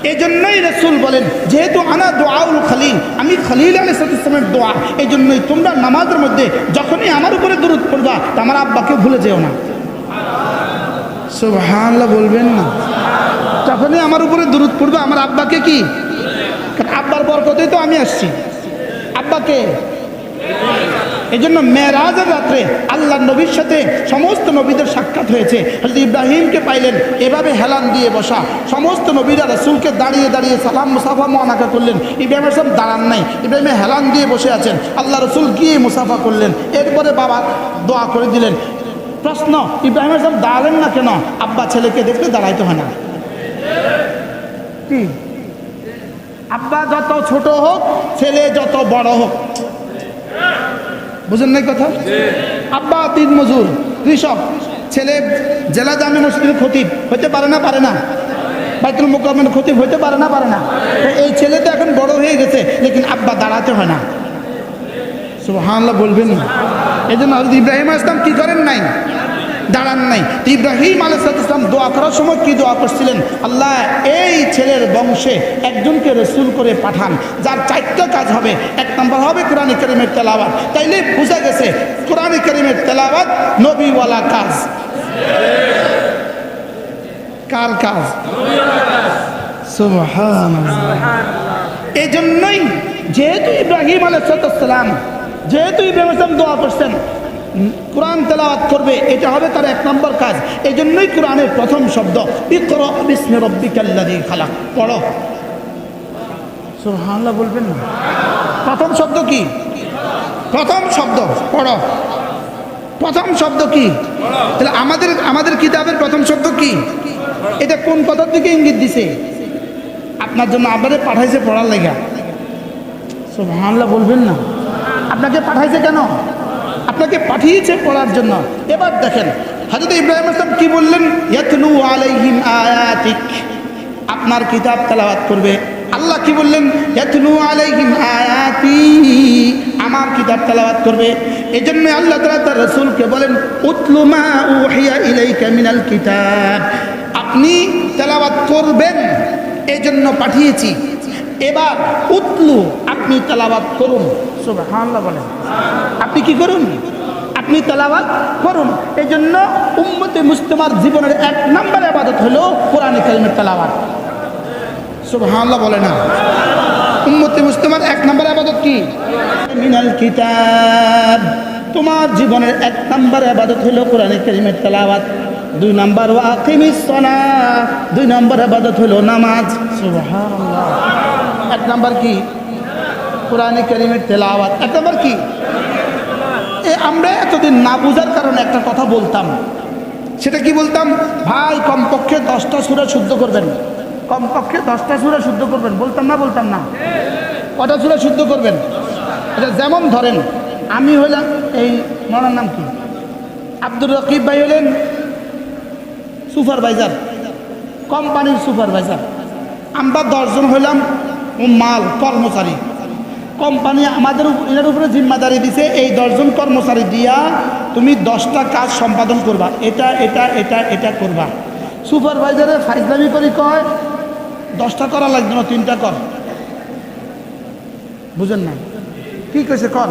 এই জন্যই রাসূল বলেন যেহেতু আনা দুআউল খলিল, আমি খলিল আলাইহিস সালামের দোয়া, এই জন্যই তোমরা নামাজের মধ্যে যখনই আমার উপরে দরুদ পড়বা তা আমার আব্বাকে ভুলে যেও না। সুবহানাল্লাহ বলবেন না? যখনই আমার উপরে দরুদ পড়বা আমার আব্বাকে কি, কারণ আব্বার বরকতেই তো আমি আসছি। আব্বাকে এই জন্য মেরাজের রাত্রে আল্লাহ নবীর সাথে সমস্ত নবীদের সাক্ষাৎ হয়েছে। হযরত ইব্রাহিমকে পাইলেন এভাবে হেলান দিয়ে বসা, সমস্ত নবীরা রাসূলকে দাঁড়িয়ে দাঁড়িয়ে সালাম মুসাফা মুআনাকা করলেন। ইব্রাহিম আলাইহিস সালাম দাঁড়ান নাই, ইব্রাহিম হেলান দিয়ে বসে আছেন। আল্লাহ রাসূল গিয়ে মুসাফা করলেন, এরপরে বাবা দোয়া করে দিলেন। প্রশ্ন, ইব্রাহিম আলাইহিস সালাম দাঁড়ালেন না কেন? আব্বা ছেলেকে দেখলে দাঁড়াইতে হয় না কি? আব্বা যত ছোট হোক ছেলে যত বড় হোক, বুঝেন নাই কথা? আব্বা দিন মজুর কৃষক, ছেলে জেলা জামে মসজিদের খতিব হইতে পারে না? বাইতুল মুকাররমের খতিব হইতে পারে না? এই ছেলে তো এখন বড় হয়ে গেছে, লেকিন আব্বা দাঁড়াতে হয় না। সুবহানাল্লাহ বলবেন না? এই জন্য হযরত ইব্রাহিম আলাইহিস সালাম কি করেন নাই? দাঁড়ান নাই। ইব্রাহিম আলাইহিস সালাম দোয়া করার সময় কি দোয়া করছিলেন? আল্লাহ এই ছেলের বংশে একজনকে রাসূল করে পাঠান যার 4টা কাজ হবে। 1 নম্বর হবে কোরআন কারীমের তেলাওয়াত। তাইলে বোঝা গেছে কোরআন কারীমের তেলাওয়াত নবীওয়ালা কাজ। কার কাজ? সুবহানাল্লাহ। এই জন্যই যেহেতু ইব্রাহিম আলাইহিস সালাম দোয়া করছেন কোরআন তেলাওয়াত করবে, এটা হবে তার 1 নম্বর কাজ। এই জন্যই কোরআনের প্রথম শব্দ ইকরা বিসমি রাব্বিকাল্লাযী খালাক, পড়ো। সুবহানাল্লাহ বলবেন না? প্রথম শব্দ কি? প্রথম শব্দ পড়ো। প্রথম শব্দ কি? তাহলে আমাদের কিতাবের প্রথম শব্দ কি? এটা কোন কথার দিকে ইঙ্গিত দিছে? আপনার জন্য আপনারে পাঠাইছে পড়ার লাগা। সুবহানাল্লাহ বলবেন না? আপনাকে পাঠাইছে কেন? আপনাকে পাঠিয়েছে পড়ার জন্য। এবার দেখেন হযরত ইব্রাহিম আলাইহিস সালাম কি বললেন? ইয়াতলু আলাইহিম আয়াতিক, আপনার কিতাব তেলাওয়াত করবে। আল্লাহ কি বললেন? ইয়াতলু আলাইহিম আয়াতি, আমার কিতাব তেলাওয়াত করবে। এজন্য আল্লাহ তাআলা তার রাসূলকে বলেন উতলু মা উহিয়া ইলাইকা মিনাল কিতাব, আপনি তেলাওয়াত করবেন এজন্য পাঠিয়েছি। এবার উতলু, আপনি তেলাওয়াত করুন। সুবহানাল্লাহ বলেন। আপনি কি করুন? আপনি তেলাওয়াত করুন। এই জন্য উম্মতে মুসলিমার জীবনের 1 নম্বর ইবাদত হলো কোরআন কারীমের তেলাওয়াত। সুবহানাল্লাহ বলে না? উম্মতে মুসলিমার 1 নম্বর ইবাদত কি? মিনাল কিতাব, তোমার জীবনের 1 নম্বর ইবাদত হলো কোরআন কারীমের তেলাওয়াত। 2 নম্বর ওয়াকিমিস সালাহ, 2 নম্বর ইবাদত হলো নামাজ। সুবহানাল্লাহ। 1 নম্বর কি? কোরআন কারীমের তেলাওয়াত। 1 নম্বর কি? আমরা এতদিন না বুঝার কারণে একটা কথা বলতাম, সেটা কি বলতাম? ভাই কমপক্ষে 10টা সূরা শুদ্ধ করবেন, কমপক্ষে 10টা সূরা শুদ্ধ করবেন। বলতাম না? কটা সূরা শুদ্ধ করবেন? এটা যেমন ধরেন আমি হইলাম, এই মরার নাম কি? আব্দুর রকিব ভাই হলেন সুপারভাইজার, কোম্পানির সুপারভাইজার। আমরা 10 জন হইলাম মাল কর্মচারী। কোম্পানি আমাদের এর উপরে জিম্মাদারি দিছে, এই 10 জন কর্মচারী দিয়া তুমি 10টা কাজ সম্পাদন করবা, এটা এটা এটা এটা করবা। সুপারভাইজারে ফাইজলামি করি কয় 10টা করা লাগবে না, 3টা কর। বুঝেন না কি কইছে? কর।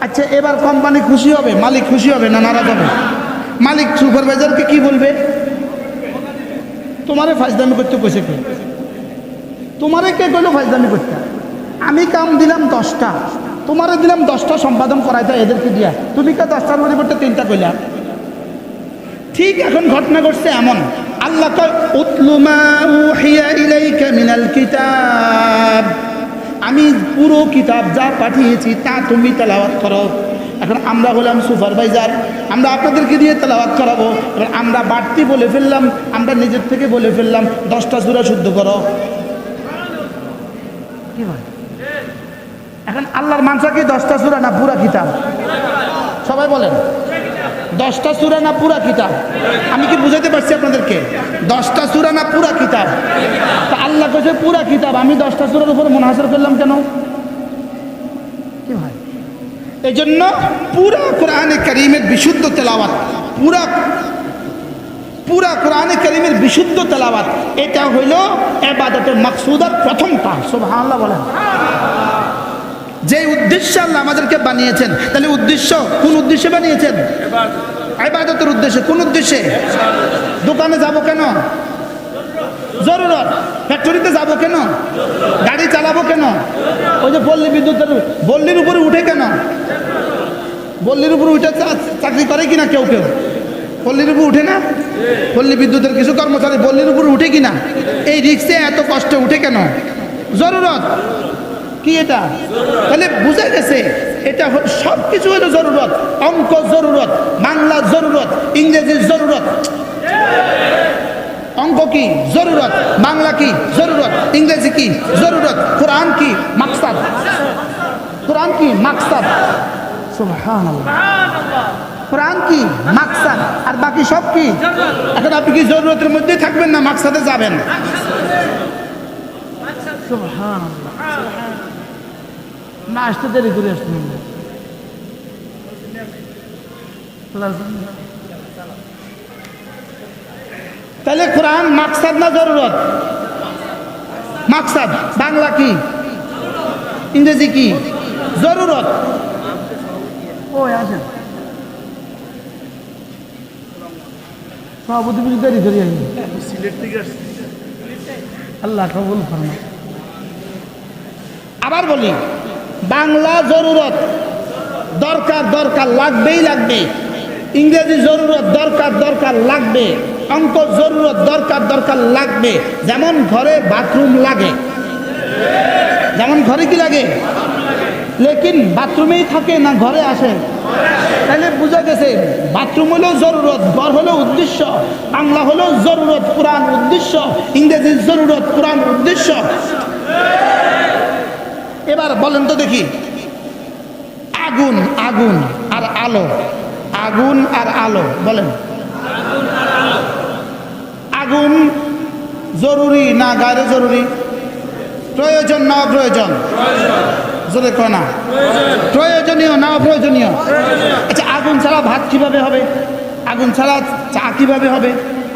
আচ্ছা, এবার কোম্পানি খুশি হবে, মালিক খুশি হবে না নারাজ হবে? মালিক সুপারভাইজারকে কি বলবে? তোমারে ফাইজলামি করতে কইছে কে? তোমারে কে কইলো ফাইজলামি করতে? আমি কাম দিলাম 10টা, তোমারে দিলাম 10টা সম্পাদন করাইতে এদেরকে দিয়া, তুমি কে 10টার পরিবর্তে 3টা কইলা? ঠিক এখন ঘটনা ঘটছে এমন, আল্লাহ কয় উতলু মা উহিয়া ইলাইকা মিনাল কিতাব, আমি পুরো কিতাব যা পাঠিয়েছি তা তুমি তেলাওয়াত করো। এখন আমরা হলাম সুপারভাইজার, আমরা আপনাদেরকে দিয়ে তেলাওয়াত করাবো। এবার আমরা বাড়তি বলে ফেললাম, আমরা নিজের থেকে বলে ফেললাম 10টা সূরা শুদ্ধ করো। কি ভাই, এখন আল্লাহর মানসা কি 10টা সূরা না পুরা কিতাব? সবাই বলেন 10টা সূরা না পুরা কিতাব? আমি কি বুঝাইতে পারছি আপনাদেরকে? 10টা সূরা না পুরা কিতাব? তা আল্লাহ কইছে পুরা কিতাব, আমি 10টা সূরার উপর মুনহাসির করলাম কেন? কি ভাই, এই জন্য পুরা কোরআনে কারীমের বিশুদ্ধ তেলাওয়াত, পুরা কোরআনে কারীমের বিশুদ্ধ তেলাওয়াত, এটা হইল ইবাদতের মাকসুদার প্রথমটা। সুবহানাল্লাহ বলেন। যে উদ্দেশ্যে আল্লাহ আমাদেরকে বানিয়েছেন, তাহলে উদ্দেশ্য কোন উদ্দেশ্যে বানিয়েছেন? ইবাদতের উদ্দেশ্যে। কোন উদ্দেশ্যে? দোকানে যাব কেন? জরুরত। ফ্যাক্টরিতে যাব কেন? গাড়ি চালাবো কেন? ওই যে পল্লী বিদ্যুতের বল্লির উপরে উঠে কেন? বল্লির উপরে উঠে চাকরি করে কিনা কেউ কেউ? পল্লীর উপর উঠে না? পল্লী বিদ্যুতের কিছু কর্মচারী বল্লির উপর উঠে কিনা? এই রিক্সে এত কষ্টে উঠে কেন? জরুরত। কি এটা? তাহলে বুঝা গেছে এটা সব কিছু হলো জরুরত। অঙ্ক জরুরত, বাংলা জরুরত, ইংরেজি জরুরত। অঙ্ক কি? জরুরত। বাংলা কি? জরুরত। ইংরেজি কি? জরুরত। কোরআন কি? মাকসাদ। কোরআন কি? মাকসাদ। সুবহানাল্লাহ। কোরআন কি? মাকসাদ। আর বাকি সব কি? এখন আপনি কি জরুরতের মধ্যে থাকবেন না মাকসাদে যাবেন? সুবহানাল্লাহ। না আসতে দেরি করে আসতেন। তাহলে কোরআন মাকসাদ না জরুরত? মাকসাদ। বাংলা কি? ইংরেজি কি? জরুরত। ও আসেন সভাপতি দেরি করে সিলেট থেকে আসছে। আল্লাহ কবুল ফরমায়। আবার বলি, বাংলা জরুরত, দরকার দরকার লাগবেই লাগবে। ইংরেজি জরুরত, দরকার দরকার লাগবে। অঙ্ক জরুরত, দরকার দরকার লাগবে। যেমন ঘরে বাথরুম লাগে, যেমন ঘরে কি লাগে, লেকিন বাথরুমেই থাকে না ঘরে আসে। তাহলে বুঝা গেছে বাথরুম হলো জরুরত, ঘর হলো উদ্দেশ্য। বাংলা হলো জরুরত, কোরআন উদ্দেশ্য। ইংরেজি জরুরত, কোরআন উদ্দেশ্য। এবার বলেন তো দেখি, আগুন, আগুন আর আলো, আগুন আর আলো, বলেন আগুন জরুরি না গায়রে জরুরি? প্রয়োজন না অপ্রয়োজন? জোরে কয় না। প্রয়োজনীয় না অপ্রয়োজনীয়? আচ্ছা, আগুন ছাড়া ভাত কিভাবে হবে? আগুন ছাড়া চা কিভাবে হবে?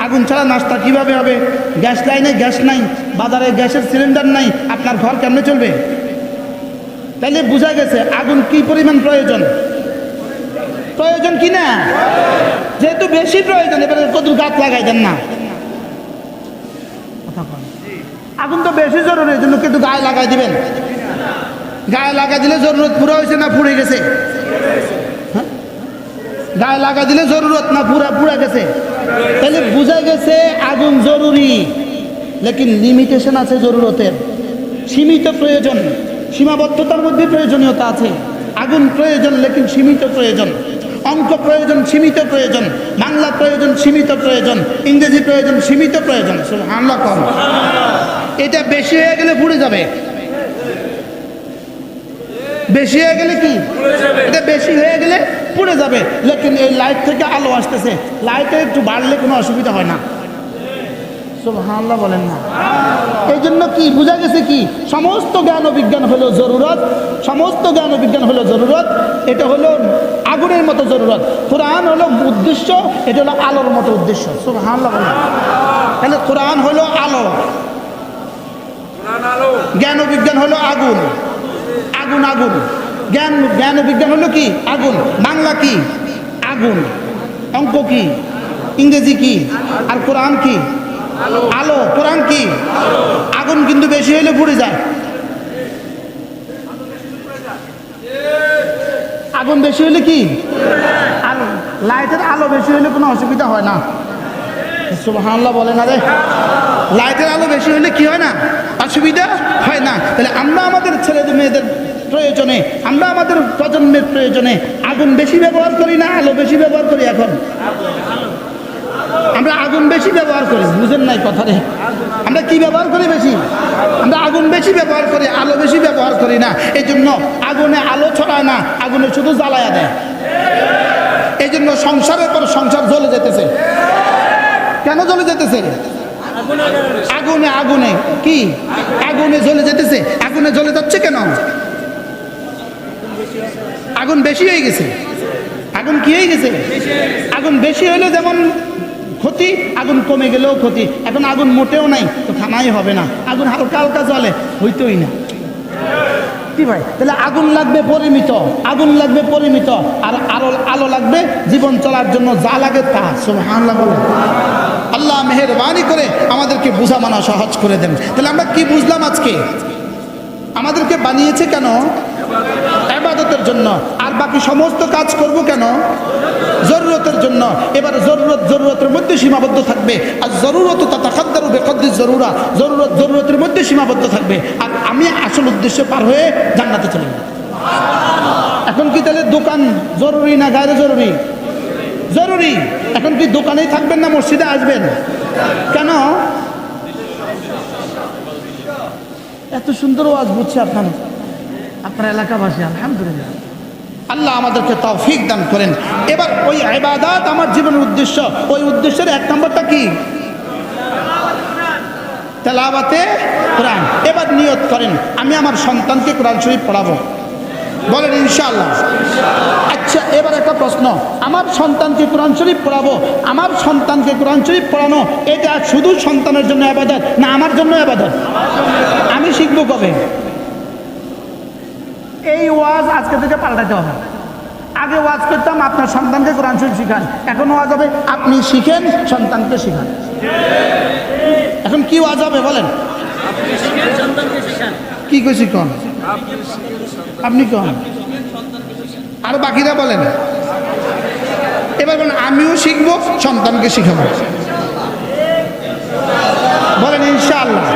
আগুন ছাড়া নাস্তা কিভাবে হবে? গ্যাস লাইনে গ্যাস নাই, বাজারে গ্যাসের সিলিন্ডার নাই, আপনার ঘর কেমনে চলবে? তাইলে বোঝা গেছে আগুন কি পরিমাণ প্রয়োজন। প্রয়োজন কি না? যেহেতু বেশি প্রয়োজন, এবারে কত গাছ লাগাই দেন না। আগুন তো বেশি জরুরি, এই জন্য কিন্তু গায়ে লাগাই দিবেন। গায়ে লাগাই দিলে জরুরত পুরো হয়েছে না পুড়ে গেছে? গায়ে লাগা দিলে জরুরত না পুরা গেছে? তাহলে বোঝা গেছে আগুন জরুরি, লেকিন লিমিটেশন আছে জরুরতের। সীমিত প্রয়োজন, সীমাবদ্ধতার মধ্যে প্রয়োজনীয়তা আছে। আগুন প্রয়োজন, লেকিন সীমিত প্রয়োজন। অঙ্ক প্রয়োজন, সীমিত প্রয়োজন। বাংলা প্রয়োজন, সীমিত প্রয়োজন। ইংরেজি প্রয়োজন, সীমিত প্রয়োজন। সুবহানাল্লাহ কম। এটা বেশি হয়ে গেলে পুড়ে যাবে। বেশি হয়ে গেলে কি? এটা বেশি হয়ে গেলে পুড়ে যাবে, লেকিন এই লাইট থেকে আলো আসতেছে, লাইটে একটু বাড়লে কোনো অসুবিধা হয় না। সুবহানাল্লাহ বলেন না। এই জন্য কি বোঝা গেছে, কি সমস্ত জ্ঞান ও বিজ্ঞান হলো জরুরত, সমস্ত জ্ঞান ও বিজ্ঞান হলো জরুরত, এটা হলো আগুনের মতো জরুরত। কোরআন হলো উদ্দেশ্য, এটা হলো আলোর মতো উদ্দেশ্য। সুবহানাল্লাহ বলেন। তাহলে কোরআন হলো আলো, জ্ঞান ও বিজ্ঞান হলো আগুন, আগুন আগুন। জ্ঞান ও বিজ্ঞান হলো কি? আগুন। বাংলা কি? আগুন। অঙ্ক কি? ইংরেজি কি? আর কোরআন কি? আলো। কোরআন কি? আগুন কিন্তু বেশি হলে পুড়ে যায়। আগুন বেশি হলে কি? আর লাইটের আলো বেশি হলে কোনো অসুবিধা হয় না। সুবহানাল্লাহ বলে না রে। লাইটের আলো বেশি হলে কি হয় না? অসুবিধা হয় না। তাহলে আমরা আমাদের ছেলে মেয়েদের প্রয়োজনে, আমরা আমাদের প্রজন্মের প্রয়োজনে আগুন বেশি ব্যবহার করি না আলো বেশি ব্যবহার করি? এখন আমরা আগুন বেশি ব্যবহার করি। বুঝেন নাই কথারে? আমরা কি ব্যবহার করি বেশি? আমরা আগুন বেশি ব্যবহার করি, আলো বেশি ব্যবহার করি না। এই জন্য আগুনে আলো ছড়ায় না, আগুনে শুধু জ্বালায়া দেয়। এই জন্য সংসারের পর সংসার জ্বলে যেতেছে। কেন জ্বলে যেতেছে? আগুনে আগুনে কি? আগুনে জ্বলে যেতেছে। আগুনে জ্বলে যাচ্ছে কেন? আগুন বেশি হয়ে গেছে। আগুন কি হয়ে গেছে? আগুন বেশি হলে যেমন ক্ষতি, আগুন কমে গেলেও ক্ষতি। এখন আগুন মোটেও নাই তো থামাই হবে না, আগুন হালকা হালকা জ্বলে, হইতোই না। কি ভাই? তাহলে আগুন লাগবে পরিমিত, আগুন লাগবে পরিমিত, আর আলো আলো লাগবে জীবন চলার জন্য যা লাগে তা। সুবহানাল্লাহ বলেন। আল্লাহ মেহেরবানি করে আমাদেরকে বোঝা মানা সহজ করে দেন। তাহলে আমরা কি বুঝলাম আজকে? আমাদেরকে বানিয়েছে কেন? ইবাদতের জন্য। আর বাকি সমস্ত কাজ করব কেন? জরুরতের জন্য। এবার জরুরতের মধ্যে সীমাবদ্ধ থাকবে। আর জরুরত তাতাকাদ্দারু বিকদ্রি জরুরা, জরুরতের মধ্যে সীমাবদ্ধ থাকবে। আর আমি আসল উদ্দেশ্য পার হয়ে জান্নাতে চলে যাব। এখন কি তাহলে দোকান জরুরি না গায়রে জরুরি? জরুরি। এখন কি দোকানেই থাকবেন না মসজিদে আসবেন? কেন? এত সুন্দর ওয়াজ বুঝছে আপনার এলাকাবাসী। আলহামদুলিল্লাহ, আল্লাহ আমাদেরকে তৌফিক দান করেন। এবার ওই ইবাদত আমার জীবনের উদ্দেশ্য, ওই উদ্দেশ্যের এক নম্বরটা কি? তেলাওয়াতে কোরআন। এবার নিয়ত করেন আমি আমার সন্তানকে কোরআন শরীফ পড়াবো। বলেন ইনশাআল্লাহ। আচ্ছা, এবার একটা প্রশ্ন, আমার সন্তানকে কোরআন শরীফ পড়াবো, আমার সন্তানকে কোরআন শরীফ পড়ানো এটা শুধু সন্তানের জন্য ইবাদত না আমার জন্য ইবাদত? আমি শিখবো কবে? এই ওয়াজ আজকে থেকে পাল্টাতে হবে। আগে ওয়াজ করতাম আপনার সন্তানকে কোরআন শরীফ শিখান, এখন ওয়াজ হবে আপনি শিখেন সন্তানকে শিখান। এখন কি ওয়াজ হবে বলেন? কি কইছি কোন? আপনি কোন? আর বাকিরা বলেন। এবার বলেন আমিও শিখবো সন্তানকে শিখাবো। বলেন ইনশাআল্লাহ।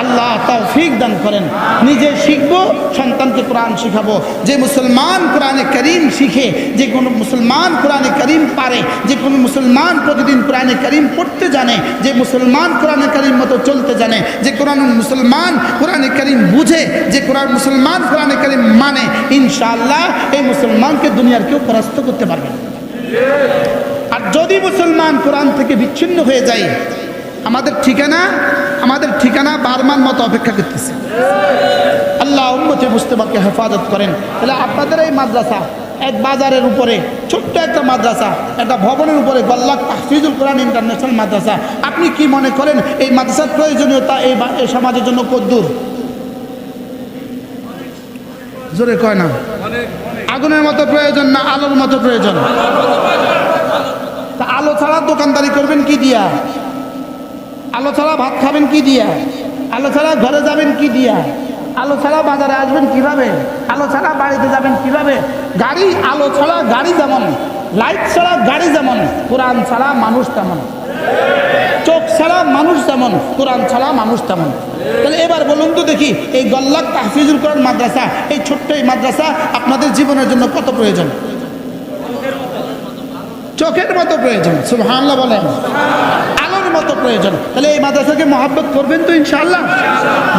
আল্লাহ তৌফিক দান করেন। নিজে শিখবো, সন্তানকে কোরআন শিখাবো। যে মুসলমান কোরআনে কারীম শিখে, যে কোনো মুসলমান কোরআনে কারীম পারে, যে কোনো মুসলমান প্রতিদিন কোরআনে কারীম পড়তে জানে, যে মুসলমান কোরআনে কারীম মতো চলতে জানে, যে মুসলমান কোরআনে কারীম বুঝে, যে মুসলমান কোরআনে কারীম মানে, ইনশাআল্লাহ এই মুসলমানকে দুনিয়ার কেউ পরাস্ত করতে পারবে না। আর যদি মুসলমান কোরআন থেকে বিচ্ছিন্ন হয়ে যায়, আমাদের ঠিকানা বারমান মতো অপেক্ষা করতেছে। আল্লাহ উম্মতে মুসলিমাকে হেফাজত করেন। তাহলে আপনাদের এই মাদ্রাসা এক বাজারের উপরে ছোট্ট একটা মাদ্রাসা, একটা ভবনের উপরে গল্লাক তাহফিজুল কোরআন ইন্টারন্যাশনাল মাদ্রাসা। আপনি কি মনে করেন এই মাদ্রাসার প্রয়োজনীয়তা এই সমাজের জন্য কদ্দূর? জোরে কয় না। আগুনের মতো প্রয়োজন না আলোর মতো প্রয়োজন? তা আলো ছাড়া দোকানদারি করবেন কি দিয়া? আলো ছাড়া ভাত খাবেন কি দিয়া? আলো ছাড়া ঘরে যাবেন কি দিয়া? আলো ছাড়া বাজারে আসবেন কিভাবে? আলো ছাড়া বাড়িতে যাবেন কিভাবে? গাড়ি আলো ছাড়া গাড়ি যেমন, লাইট ছাড়া গাড়ি যেমন, কোরআন ছাড়া মানুষ তেমন। চোখ ছাড়া মানুষ যেমন, কোরআন ছাড়া মানুষ তেমন। তাহলে এবার বলুন তো দেখি, এই গল্লাক তাহফিজুল কোরআন মাদ্রাসা, এই ছোট্ট এই মাদ্রাসা আপনাদের জীবনের জন্য কত প্রয়োজন? চোখের মতো প্রয়োজন। সুবহানাল্লাহ বলেন। আলোর মতো প্রয়োজন। তাহলে এই মাদ্রাসাকে মহাব্বত করবেন তো ইনশাআল্লাহ?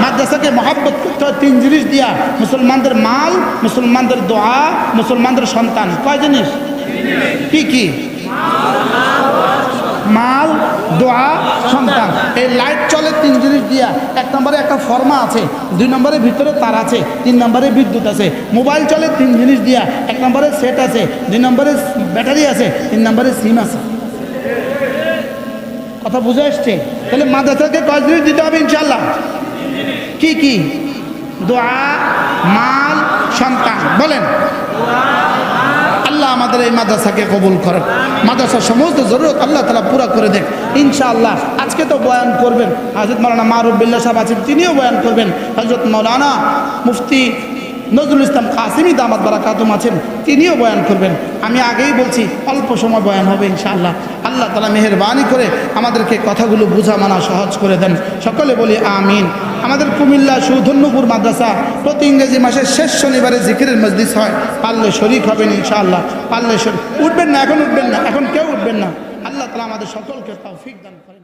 মাদ্রাসাকে মহাব্বত করতে হয় 3 জিনিস দিয়া, মুসলমানদের মাল, মুসলমানদের দোয়া, মুসলমানদের সন্তান। কয় জিনিস? কি কি? মাল, দোয়া, সন্তান। এই লাইট চলে 3 জিনিস দিয়া। 1 নম্বরে একটা ফর্মা আছে, 2 নম্বরে ভিতরে তার আছে, 3 নম্বরে বিদ্যুৎ আছে। মোবাইল চলে 3 জিনিস দিয়া। 1 নম্বরে সেট আছে, 2 নম্বরে ব্যাটারি আছে, 3 নম্বরে সিম আছে। কথা বুঝে আসছে? তাহলে মাদ্রাসাকে কয় জিনিস দিতে হবে ইনশাআল্লাহ? কি কি? দোয়া, মাল, সন্তান। বলেন। আল্লাহ আমাদের এই মাদ্রাসাকে কবুল করেন, মাদ্রাসার সমস্ত জরুরত আল্লাহ তাআলা পুরা করে দেন ইনশাআল্লাহ। আজকে তো বয়ান করবেন হযরত মাওলানা মারুফ বিল্লাহ সাহেব আছেন, তিনিও বয়ান করবেন। হযরত মাওলানা মুফতি নজরুল ইসলাম কাসিমি দামাত বারাকাতুম আছেন, তিনিও বয়ান করবেন। আমি আগেই বলছি অল্প সময় বয়ান হবে ইনশাআল্লাহ। আল্লাহ তাআলা মেহেরবানি করে আমাদেরকে কথাগুলো বোঝা মানা সহজ করে দেন। সকলে বলি আমিন। আমাদের কুমিল্লা সুধন্যপুর মাদ্রাসা প্রতি ইংরেজি মাসের শেষ শনিবারে জিকিরের মজলিস হয়, পারলে শরীক হবেন ইনশাআল্লাহ। পারলে উঠবেন না, এখন উঠবেন না, এখন কেউ উঠবেন না। আল্লাহ তাআলা আমাদের সকলকে তৌফিক দান করেন।